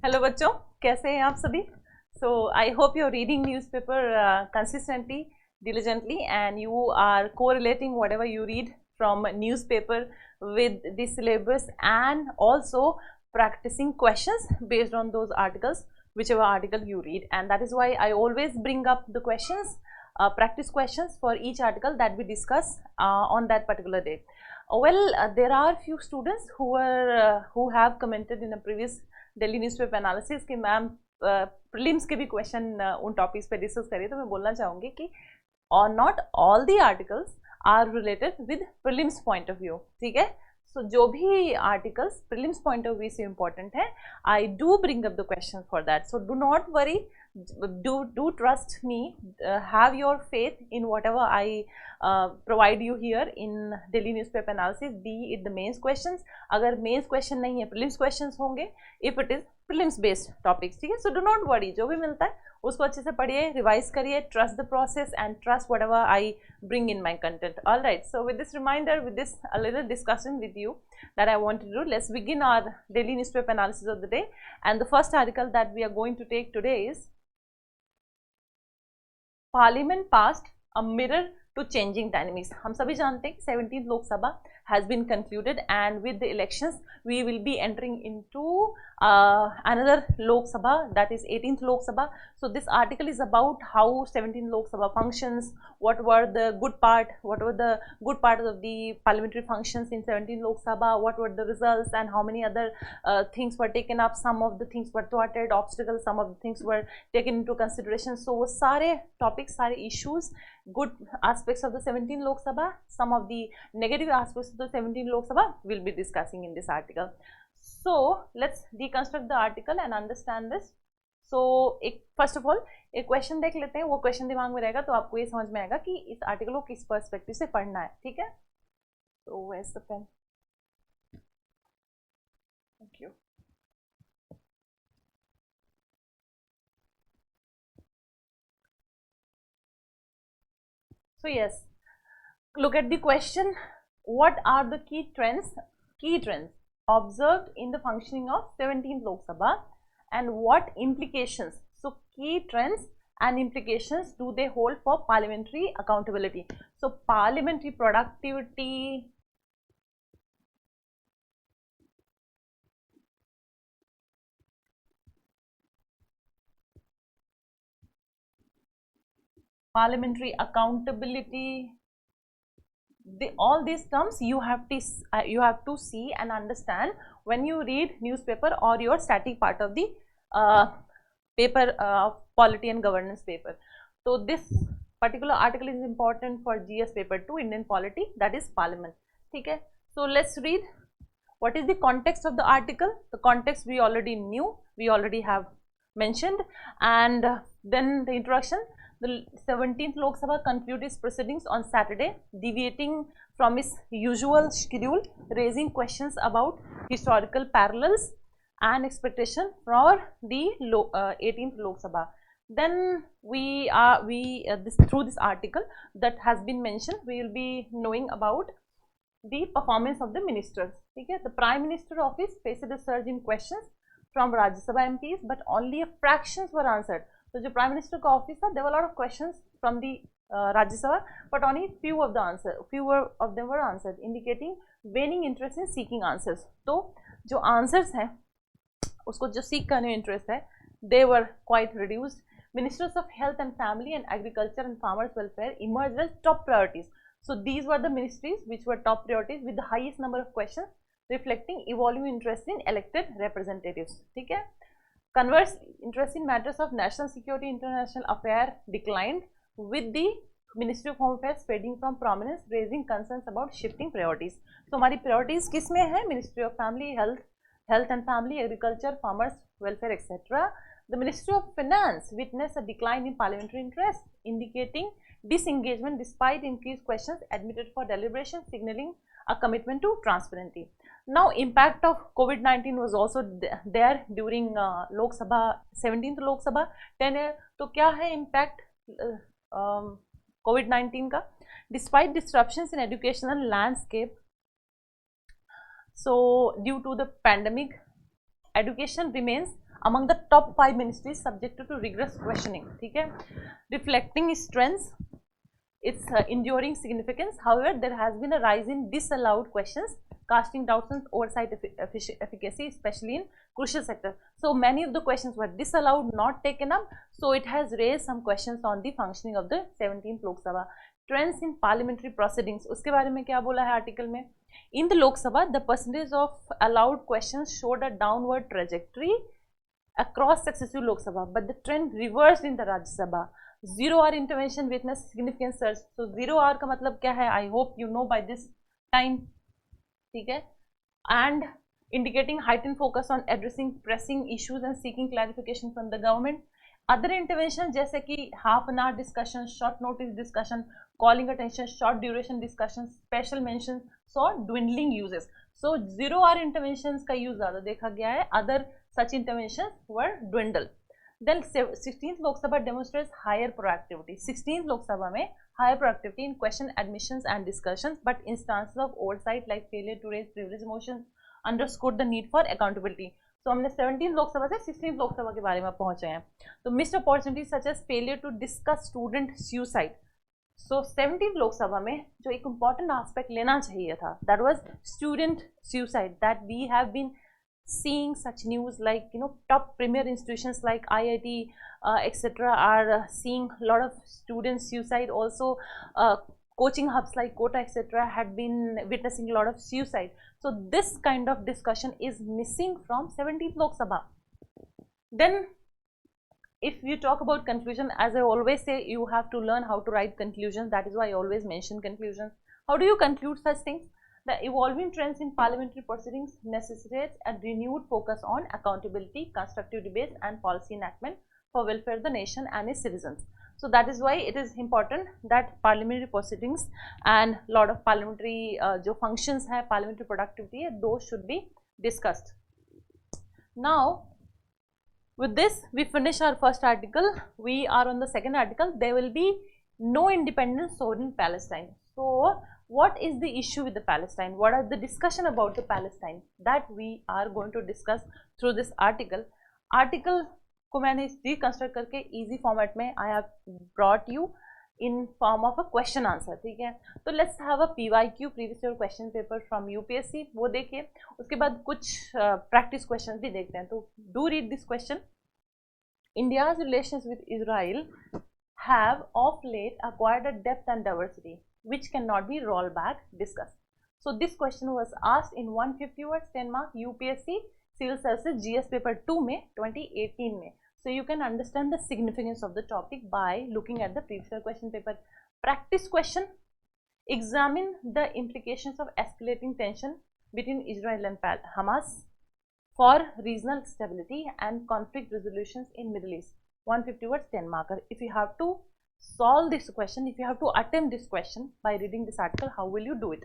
Hello बच्चों, कैसे हैं आप सभी? So I hope you are reading newspaper consistently, diligently, and you are correlating whatever you read from newspaper with the syllabus, and also practicing questions based on those articles, whichever article you read. And that is why I always bring up the questions, practice questions for each article that we discuss on that particular day. There are few students who have commented in a previous Delhi newspaper analysis कि ma'am prelims के भी question उन topics पे discuss करिए, तो मैं बोलना चाहूँगी कि not all the articles are related with prelims point of view. ठीक है, सो जो भी articles prelims point of view से इम्पॉर्टेंट है, I do bring up the question for that. So do not worry, do trust me, have your faith in whatever I provide you here in daily newspaper analysis, be it the mains questions. अगर mains question नहीं है, prelims questions होंगे if it is prelims based topics. ठीक है, so do not worry, जो भी मिलता है उसको अच्छे से पढ़िए, रिवाइज करिए, trust the process and trust whatever I bring in my content. All right, so with this reminder, with this a little discussion with you that I want to do, let's begin our daily newspaper analysis of the day. And the first article that we are going to take today is Parliament passed a mirror to changing dynamics. हम सभी जानते हैं कि 17th लोक सभा has been concluded, and with the elections we will be entering into another Lok Sabha, that is 18th Lok Sabha. So this article is about how 17th Lok Sabha functions, what were the good parts of the parliamentary functions in 17th Lok Sabha, what were the results, and how many other things were taken up. Some of the things were thwarted, obstacles, some of the things were taken into consideration. So वो सारे topics, सारे issues, good aspects of the 17th Lok Sabha, some of the negative aspects of the 17th Lok Sabha we'll be discussing in this article. So let's deconstruct the article and understand this. So first of all एक question देख लेते हैं, वो question दिमाग में रहेगा तो आपको ये समझ में आएगा कि इस आर्टिकल को किस पर्सपेक्टिव से पढ़ना है. ठीक है, तो where's the pen? Thank you. So yes, look at the question. What are the key trends observed in the functioning of 17th Lok Sabha, and what implications, so key trends and implications, do they hold for parliamentary accountability? So parliamentary productivity, parliamentary accountability, all these terms you have to see and understand when you read newspaper or your static part of the paper, polity and governance paper. So this particular article is important for GS paper 2, Indian polity, that is parliament. Okay, so let's read what is the context of the article. The context we already knew, we already have mentioned, and then the introduction. The 17th Lok Sabha concluded its proceedings on Saturday, deviating from its usual schedule, raising questions about historical parallels and expectation for the 18th Lok Sabha. Then through this article that has been mentioned, we will be knowing about the performance of the ministers. Okay? The Prime Minister office faced a surge in questions from Rajya Sabha MPs, but only a fractions were answered. तो जो prime minister का office था, there were a lot of questions from the राज्य सभा, but only few of them were answered, indicating waning interest in seeking answers. तो जो answers हैं उसको जो सीख करने में इंटरेस्ट है, they were quite reduced. Ministers of Health and Family and Agriculture and Farmers Welfare emerged as top priorities. So these were the ministries which were top priorities with the highest number of questions, reflecting evolving interest in elected representatives. ठीक है. Conversely, interest in matters of national security, international affairs declined, with the Ministry of Home Affairs fading from prominence, raising concerns about shifting priorities. So हमारी priorities किस में है? Ministry of Family, Health and Family, Agriculture, Farmers Welfare, etc. The Ministry of Finance witnessed a decline in parliamentary interest, indicating disengagement despite increased questions admitted for deliberation, signaling a commitment to transparency. Now, impact of COVID-19 was also there during Lok Sabha, 17th Lok Sabha 10 है. तो क्या है impact COVID-19 का? Despite disruptions in educational landscape, so due to the pandemic, education remains among the top 5 ministries subjected to rigorous questioning. ठीक है, reflecting strengths, its enduring significance. However, there has been a rise in disallowed questions, casting doubts on oversight efficacy, especially in crucial sectors. So many of the questions were disallowed, not taken up. So it has raised some questions on the functioning of the 17th Lok Sabha. Trends in parliamentary proceedings, उसके बारे में क्या बोला है article में? In the Lok Sabha, the percentage of allowed questions showed a downward trajectory across successive Lok Sabha, but the trend reversed in the Rajya Sabha. Zero hour intervention witnessed significant surge. So zero hour का मतलब क्या है? I hope you know by this time. ठीक है, and indicating heightened focus on addressing pressing issues and seeking clarification from the government. Other intervention जैसे कि half an hour discussion, short notice discussion, calling attention, short duration discussion, special mentions, saw dwindling uses. So zero hour interventions का use ज़्यादा देखा गया है. Other such interventions were dwindled. Then 16th Lok Sabha demonstrates higher proactivity. 16th Lok Sabha में higher proactivity in question admissions and discussions, but instances of oversight like failure to raise privilege motions underscored the need for accountability. So हमने 17th Lok Sabha से 16th Lok Sabha के बारे में पहुंचे हैं. तो missed opportunities such as failure to discuss student suicide. So 17th Lok Sabha में जो एक important aspect लेना चाहिए था, that was student suicide, that we have been seeing such news like, you know, top premier institutions like IIT etc. are seeing a lot of student suicide. Also coaching hubs like Kota etc. had been witnessing a lot of suicide. So this kind of discussion is missing from 17th Lok Sabha. Then if you talk about conclusion, as I always say, you have to learn how to write conclusions. That is why I always mention conclusions. How do you conclude such things? The evolving trends in parliamentary proceedings necessitates a renewed focus on accountability, constructive debates and policy enactment for welfare of the nation and its citizens. So that is why it is important that parliamentary proceedings and lot of parliamentary जो functions है, parliamentary productivity है, those should be discussed. Now with this we finish our first article. We are on the second article. There will be no independent sovereign Palestine. So what is the issue with the Palestine? What are the discussion about the Palestine? That we are going to discuss through this article. Article को मैंने deconstruct करके easy format में I have brought you in form of a question answer. ठीक है, तो let's have a PYQ, previous year question paper from UPSC, वो देखिए. उसके बाद कुछ practice questions भी देखते हैं. तो do read this question. India's relations with Israel have of late acquired a depth and diversity which cannot be rolled back. Discuss. So this question was asked in 150 words 10 mark UPSC Civil Services GS paper 2 में 2018 में. So you can understand the significance of the topic by looking at the previous year question paper. Practice question: examine the implications of escalating tension between Israel and Hamas for regional stability and conflict resolutions in Middle East. 150 words 10 marker. If you have to solve this question, if you have to attempt this question by reading this article, how will you do it?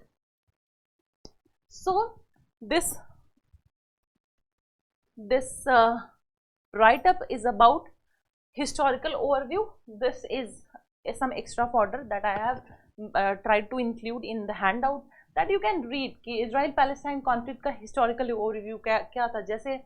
So this write-up is about historical overview. This is some extra fodder that I have tried to include in the handout that you can read कि Israel-Palestine conflict का historical overview क्या था. जैसे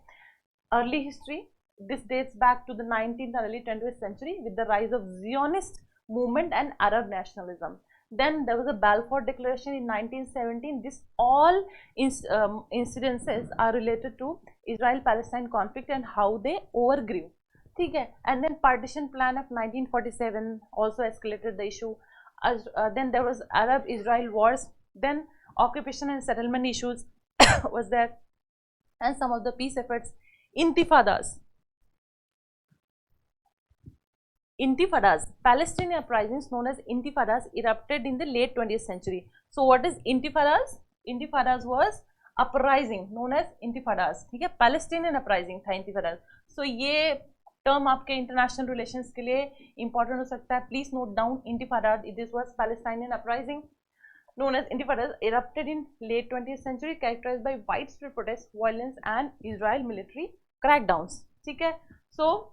early history, this dates back to the 19th and early 20th century with the rise of Zionist movement and Arab nationalism. Then there was a Balfour Declaration in 1917. This all incidences are related to Israel-Palestine conflict and how they overgrew. ठीक है, and then partition plan of 1947 also escalated the issue. Then there was Arab-Israel wars. Then occupation and settlement issues was there, and some of the peace efforts. Intifadas, Palestinian uprisings known as intifadas erupted in the late 20th century. So what is intifadas? Intifadas was uprising known as intifadas. ठीक है, Palestinian uprising था intifadas. So ये term आपके international relations के लिए important हो सकता है. Please note down intifadas. This was Palestinian uprising known as intifadas erupted in late 20th century, characterized by widespread protests, violence and Israel military crackdowns. ठीक है, so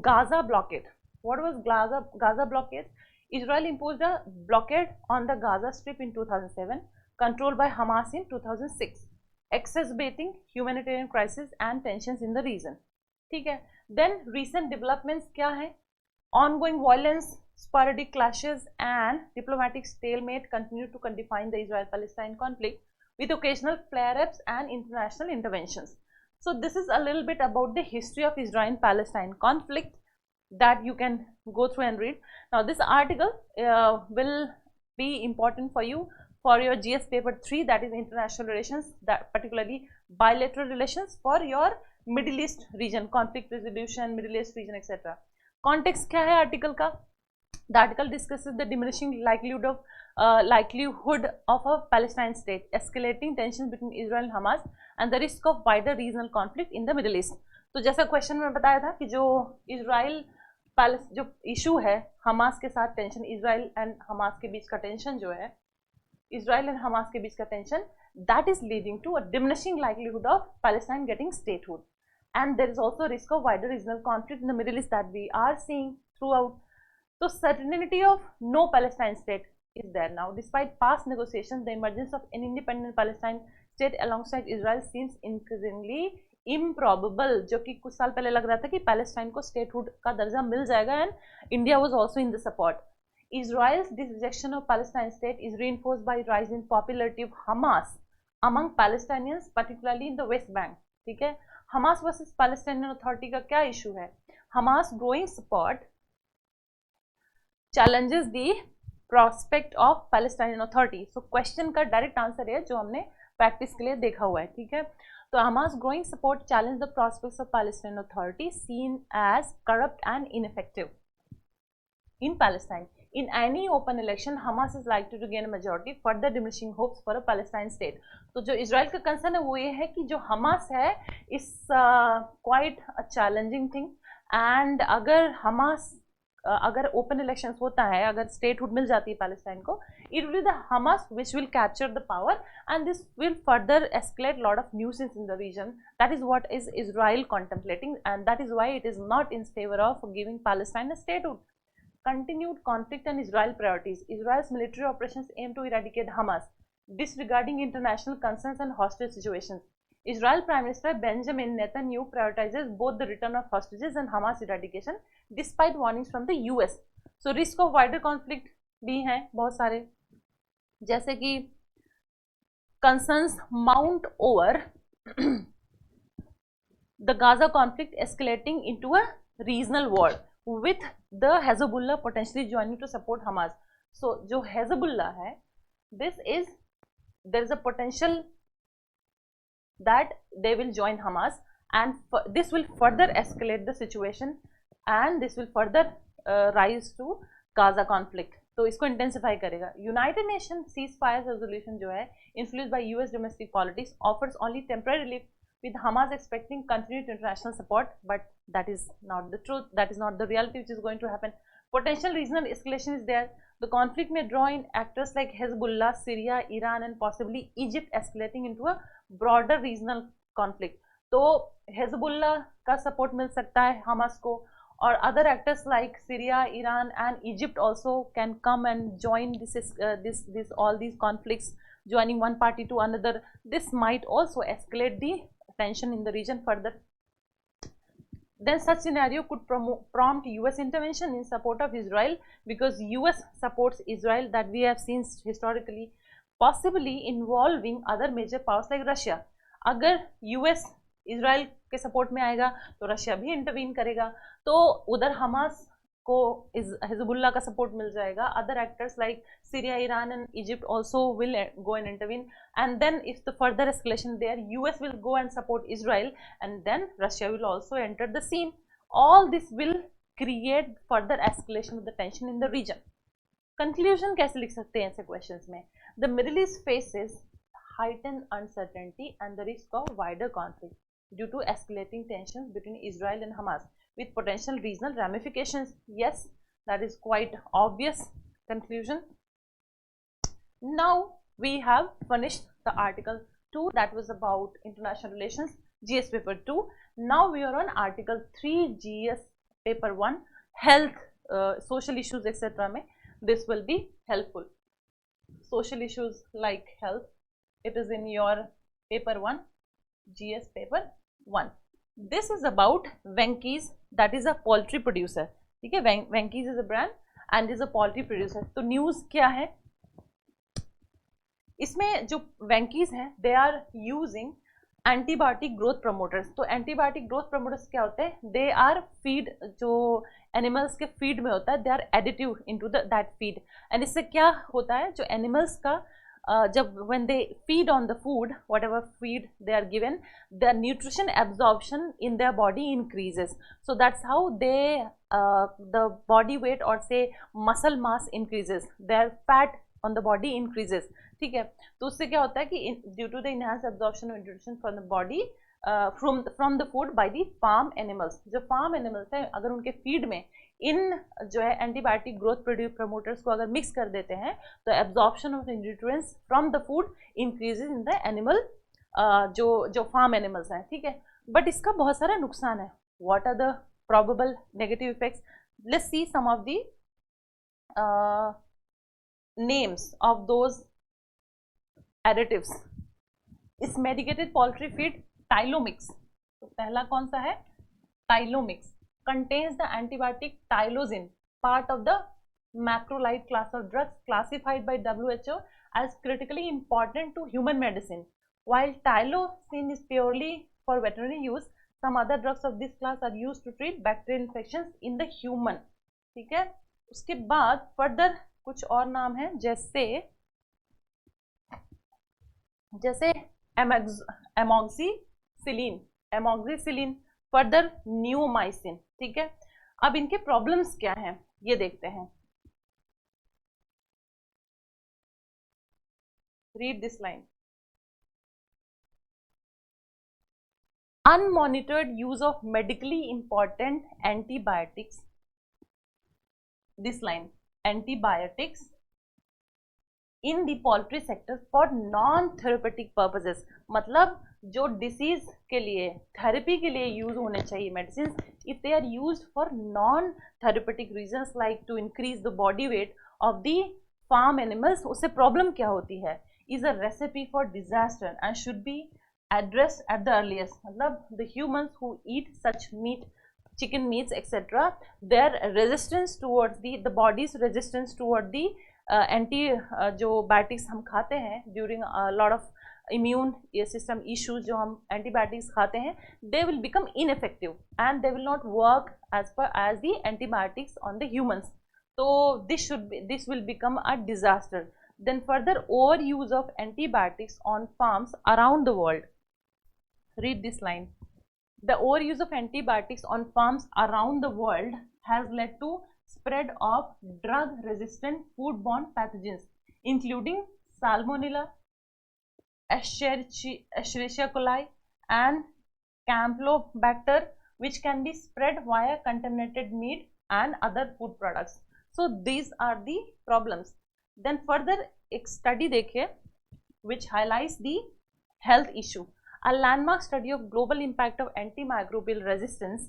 Gaza blockade. What was Gaza blockade? Israel imposed a blockade on the Gaza Strip in 2007, controlled by Hamas in 2006, exacerbating humanitarian crisis and tensions in the region. ठीक है. Then recent developments क्या है? ongoing violence, sporadic clashes and diplomatic stalemate continue to define the Israel-Palestine conflict with occasional flare-ups and international interventions. So this is a little bit about the history of Israel-Palestine conflict that you can go through and read. Now this article will be important for you for your GS paper 3, that is international relations, that particularly bilateral relations for your Middle East region, conflict resolution, Middle East region, etc. Context क्या है article का? The article discusses the diminishing likelihood of a Palestine state, escalating tensions between Israel and Hamas, and the risk of wider regional conflict in the Middle East. तो जैसा question में बताया था कि जो इजराइल जो इशू है हमास के साथ टेंशन, इजराइल एंड हमास के बीच का टेंशन जो है, इजराइल एंड हमास के बीच का tension, that is leading to a diminishing likelihood of Palestine getting statehood. And there is also a risk of wider regional conflict in the Middle East that we are seeing throughout. So certainty of no Palestine state is there now. Despite past negotiations, the emergence of an independent Palestine state alongside Israel seems increasingly improbable. जो कि कुछ साल पहले लग रहा था कि Palestine को स्टेटहुड का दर्जा मिल जाएगा, and India was also in the support. Israel's rejection of Palestine state is reinforced by rise in popularity of Hamas among Palestinians, particularly in the West Bank. ठीक है. हमास वर्सेस पैलेस्टाइनियन अथॉरिटी का क्या issue है? Hamas growing support challenges the prospect of Palestinian authority. So question का direct answer है जो हमने practice के लिए देखा हुआ है. ठीक है. तो Hamas growing support challenge the prospects of Palestinian authority seen as corrupt and ineffective in Palestine. In any open election, Hamas is likely to gain a majority, further diminishing hopes for a Palestine state. तो जो Israel का concern है वो ये है कि जो Hamas है is quite a challenging thing, and अगर हमास अगर ओपन इलेक्शन होता है, अगर स्टेटहुड मिल जाती है पैलेस्टाइन को, it will be the Hamas which will capture the power and this will further escalate lot of nuisance in the region. That is what is Israel contemplating, and that is why it is not in favour of giving Palestine a statehood. Continued conflict and Israel priorities. Israel's military operations aim to eradicate Hamas, disregarding international concerns and hostage situations. Israel Prime Minister Benjamin Netanyahu prioritizes both the return of hostages and Hamas eradication, despite warnings from the US. So risk of wider conflict भी हैं बहुत सारे, जैसे कि concerns mount over the Gaza conflict escalating into a regional war, with the Hezbollah potentially joining to support Hamas. So जो Hezbollah है, there is a potential that they will join Hamas, and this will further escalate the situation, and this will further rise to Gaza conflict. तो इसको intensify करेगा. United Nations ceasefire resolution जो है influenced by US domestic politics offers only temporary relief, with Hamas expecting continued international support, but that is not the truth. That is not the reality which is going to happen. Potential regional escalation is there. The conflict may draw in actors like Hezbollah, Syria, Iran, and possibly Egypt, escalating into a broader regional conflict. तो Hezbollah का support मिल सकता है Hamas को, or other actors like Syria, Iran, and Egypt also can come and join all these conflicts, joining one party to another. This might also escalate the tension in the region further. Then such scenario could prompt US intervention in support of Israel, because US supports Israel, that we have seen historically, possibly involving other major powers like Russia. अगर US Israel के support में आएगा तो Russia भी intervene करेगा, तो उधर Hamas को हिजबुल्लाह का सपोर्ट मिल जाएगा. Other actors like Syria, Iran and Egypt also will go and intervene, and then if the further escalation there, US will go and support Israel, and then Russia will also enter the scene. All this will create further escalation of the tension in the region. Conclusion कैसे लिख सकते हैं ऐसे questions में? The Middle East faces heightened uncertainty and the risk of wider conflict due to escalating tensions between Israel and Hamas, with potential regional ramifications. Yes, that is quite obvious conclusion. Now we have finished the article 2, that was about international relations, GS paper 2. Now we are on article 3, GS paper 1, health, social issues etc. में this will be helpful. Social issues like health, it is in your paper 1, GS paper 1. This is about Venky's, that is a poultry producer. ठीक है, Venky's is a brand and is a poultry producer. तो news क्या है इसमें? जो Venky's है, they are using antibiotic growth promoters. तो antibiotic growth promoters क्या होते हैं? दे आर फीड, जो एनिमल्स के फीड में होता है, they are additive into that feed. And इससे क्या होता है, जो एनिमल्स का जब when they feed on the food, whatever feed they are given, their nutrition absorption in their body increases. So that's how they the body weight or say muscle mass increases, their fat on the body increases. ठीक है, तो उससे क्या होता है कि due to the enhance absorption of nutrition from the body from the food by the farm animals. जो farm animals हैं, अगर उनके फीड में इन जो है एंटीबायोटिक ग्रोथ प्रमोटर्स को अगर मिक्स कर देते हैं तो absorption of nutrients from the food increases in the animal, जो फार्म एनिमल्स हैं. ठीक है, बट इसका बहुत सारा नुकसान है. What are the probable negative effects? Let's see some of the names of those additives. Is medicated poultry feed Tylomix, तो पहला कौन सा है? टाइलोमिक्स contains the antibiotic tylozin, part of the macrolide class of drugs classified by WHO as critically important to human medicine. While tylozin is purely for veterinary use, some other drugs of this class are used to treat bacterial infections in the human. ठीक है, उसके बाद further कुछ और नाम है, जैसे amoxicillin, further neomycin. ठीक है, अब इनके प्रॉब्लम्स क्या हैं ये देखते हैं. Read this line. Unmonitored use of medically important antibiotics. This line, antibiotics in the poultry sector for non therapeutic purposes. मतलब जो डिसीज के लिए, थेरेपी के लिए यूज होने चाहिए medicine, if they are used for non therapeutic reasons like to increase the body weight of the farm animals, उससे problem क्या होती है? Is a recipe for disaster and should be addressed at the earliest. मतलब the humans who eat such meat, chicken meats etcetera, their resistance towards the body's resistance towards the जो biotics हम खाते हैं during lot of immune system issues, जो हम antibiotics खाते हैं, they will become ineffective and they will not work as per as the antibiotics on the humans. तो this will become a disaster. Then further over use of antibiotics on farms around the world. Read this line. The overuse of antibiotics on farms around the world has led to spread of drug-resistant foodborne pathogens, including Salmonella, Escherichia coli, and Campylobacter, which can be spread via contaminated meat and other food products. So these are the problems. Then further एक study देखिए which highlights the health issue. A landmark study of global impact of antimicrobial resistance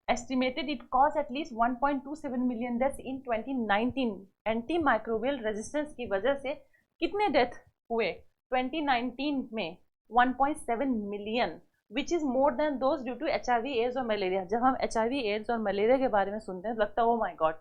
estimated it caused at least 1.27 million deaths in 2019. Antimicrobial resistance की वजह से कितने death हुए 2019 में? 1.7 million, which is more than those due to HIV, AIDS और malaria. जब हम HIV, AIDS और मलेरिया के बारे में सुनते हैं तो लगता है oh my God,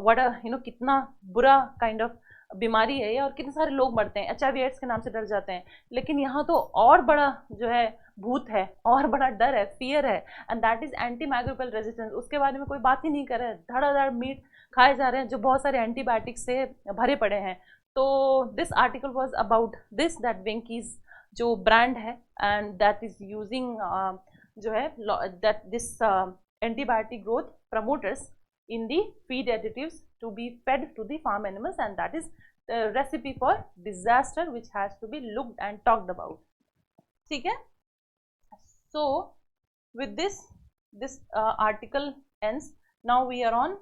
what a कितना बुरा kind of बीमारी है ये, और कितने सारे लोग मरते हैं, HIV एड्स के नाम से डर जाते हैं. लेकिन यहाँ तो और बड़ा जो है भूत है, और बड़ा डर है, फियर है, and that is anti microbial resistance. उसके बारे में कोई बात ही नहीं कर रहे हैं. धड़ाधड़ मीट खाए जा रहे हैं जो बहुत सारे एंटीबायोटिक्स से भरे पड़े हैं. तो this article was about this, that Venky's जो ब्रांड है एंड दैट इज यूजिंग जो है that this antibiotic growth promoters in the feed additives to be fed to the farm animals, and that is the recipe for disaster which has to be looked and talked about. ठीक है, so with this article ends. Now we are on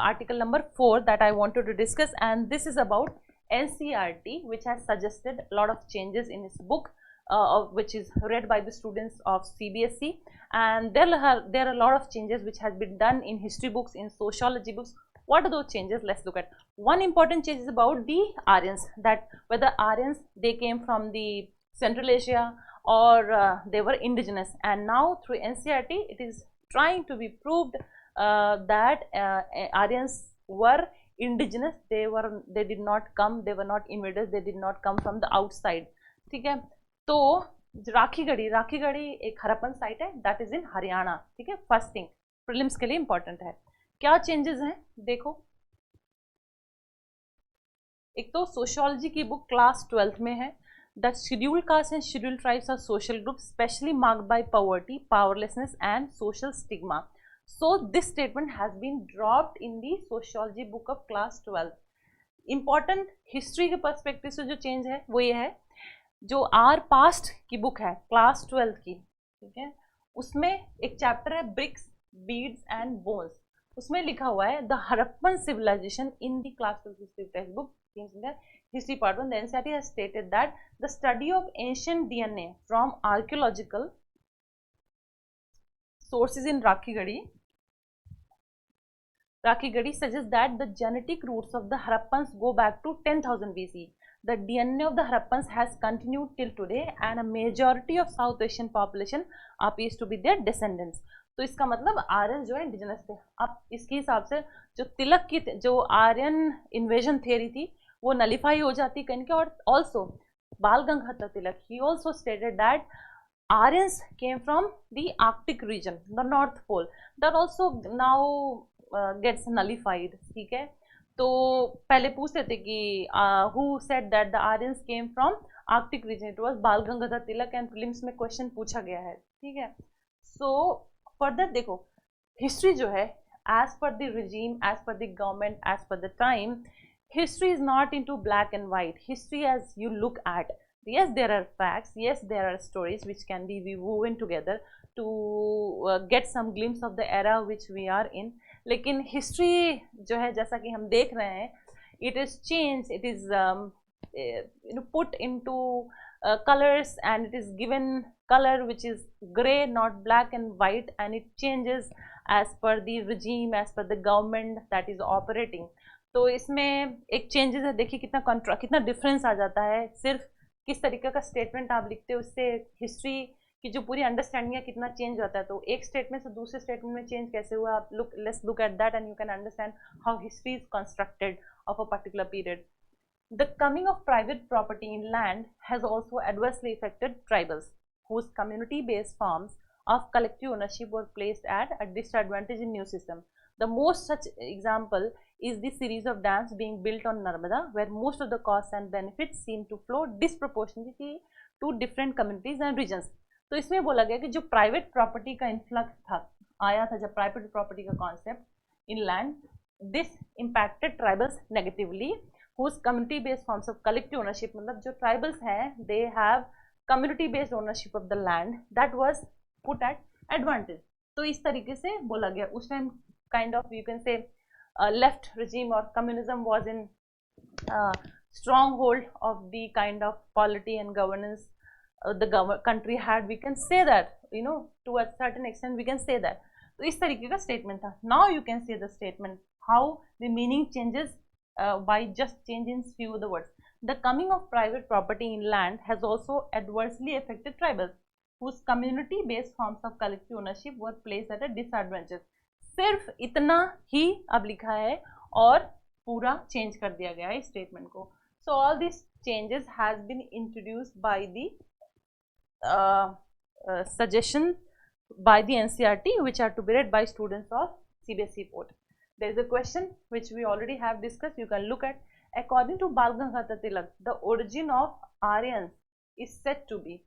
article number 4 that I wanted to discuss, and this is about NCERT, which has suggested a lot of changes in its book, which is read by the students of CBSE, and there are a lot of changes which has been done in history books, in sociology books. What are those changes? Let's look at. One important change is about the Aryans, that whether Aryans they came from the Central Asia or they were indigenous, and now through NCERT it is trying to be proved that Aryans were indigenous. They did not come, they were not invaders, they did not come from the outside. ठीक है, तो राखीगढ़ी एक Harappan site है, that is in Haryana. ठीक है, first thing prelims के लिए important है. क्या चेंजेस हैं देखो. एक तो सोशियोलॉजी की बुक क्लास 12th में है. The scheduled caste and scheduled tribes are social group specially marked by poverty, powerlessness and social stigma. So this statement has been dropped in the sociology book of class 12. Important history के perspective से जो change है वो ये है, जो are past की book है क्लास 12 की, ठीक है, उसमें एक चैप्टर है ब्रिक्स, बीड्स एंड बोन्स. उसमें लिखा हुआ है the Harappan civilisation in the class 12 history textbook history part 1. The NCERT has stated that the study of ancient DNA from archaeological sources in Rakhigarhi suggests that the genetic roots of the Harappans go back to 10,000 BC. The DNA of the Harappans has continued till today and a majority of South Asian population appears to be their descendants. तो इसका मतलब आर्यन जो है indigenous थे. अब इसके हिसाब से जो तिलक की जो आर्यन इन्वेजन थियरी थी वो नलिफाई हो जाती कहीं के. और also Bal Gangadhar Tilak, he also stated that Aryans came from the Arctic region, the North Pole. That also now gets nullified. ठीक है, तो पहले पूछते थे कि who said that the Aryans came from Arctic region? It was बाल गंगाधर तिलक and prelims में question पूछा गया है. ठीक है, so further देखो हिस्ट्री जो है as per the regime, as per the government, as per the time, history is not into black and white. History as you look at, yes there are facts, yes there are stories which can be woven together to get some glimpse of the era which we are in. लेकिन history जो है जैसा कि हम देख रहे हैं, it is changed, it is put into colors and it is given color which is grey, not black and white, and it changes as per the regime, as per the government that is operating. तो इसमें एक changes है, देखिए कितना difference आ जाता है. सिर्फ किस तरीके का स्टेटमेंट आप लिखते हो उससे हिस्ट्री की जो पूरी अंडरस्टैंडिंग है कितना चेंज होता है. तो एक स्टेटमेंट से दूसरे स्टेटमेंट में चेंज कैसे हुआ, आप let's look at that and you can understand how history is constructed of a particular period. The coming of private property in land has also adversely affected tribals whose community-based forms of collective ownership were placed at a disadvantage in new system. The most such example is the series of dams being built on Narmada, where most of the costs and benefits seem to flow disproportionately to different communities and regions. तो इसमें बोला गया कि जो private property का influx था, आया था जब प्राइवेट प्रॉपर्टी का concept in land, this impacted tribals negatively whose community based forms of collective ownership, मतलब जो ट्राइबल्स हैं they have community based ownership of the land that was put at advantage. तो इस तरीके से बोला गया. उस time kind of you can say left regime or communism was in stronghold of the kind of polity and governance the country had. We can say that, to a certain extent we can say that. तो इस तरीके का statement था. Now you can see the statement how the meaning changes by just changing few of the words. The coming of private property in land has also adversely affected tribals whose community based forms of collective ownership were placed at a disadvantage. सिर्फ इतना ही अब लिखा है और पूरा change कर दिया गया है इस स्टेटमेंट को. So all this changes has been introduced by the suggestion by the NCERT which are to be read by students of CBSE board. There is a question which we already have discussed, you can look at. According to Bal Gangadhar Tilak, the origin of Aryans is said to be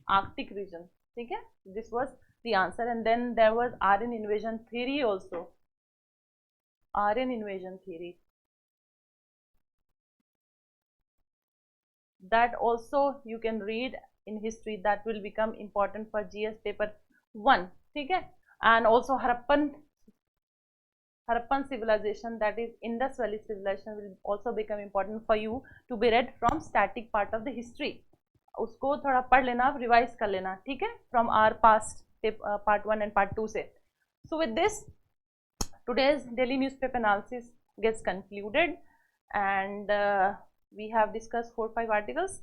Arctic region. ठीक है, this was the answer. And then there was Aryan invasion theory also. Aryan invasion theory, that also you can read in history, that will become important for GS paper 1. ठीक है, and also Harappan civilization, that is Indus Valley civilization, will also become important for you to be read from static part of the history. उसको थोड़ा पढ़ लेना, revise कर लेना. ठीक है, from our past part 1 and part 2 से. So with this, today's daily newspaper analysis gets concluded, and we have discussed 4-5 articles.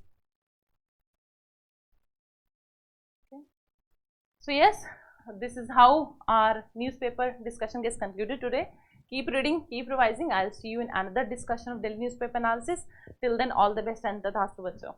So yes, this is how our newspaper discussion gets concluded today. Keep reading, keep revising. I'll see you in another discussion of daily newspaper analysis. Till then, all the best and Tathastu bachcho.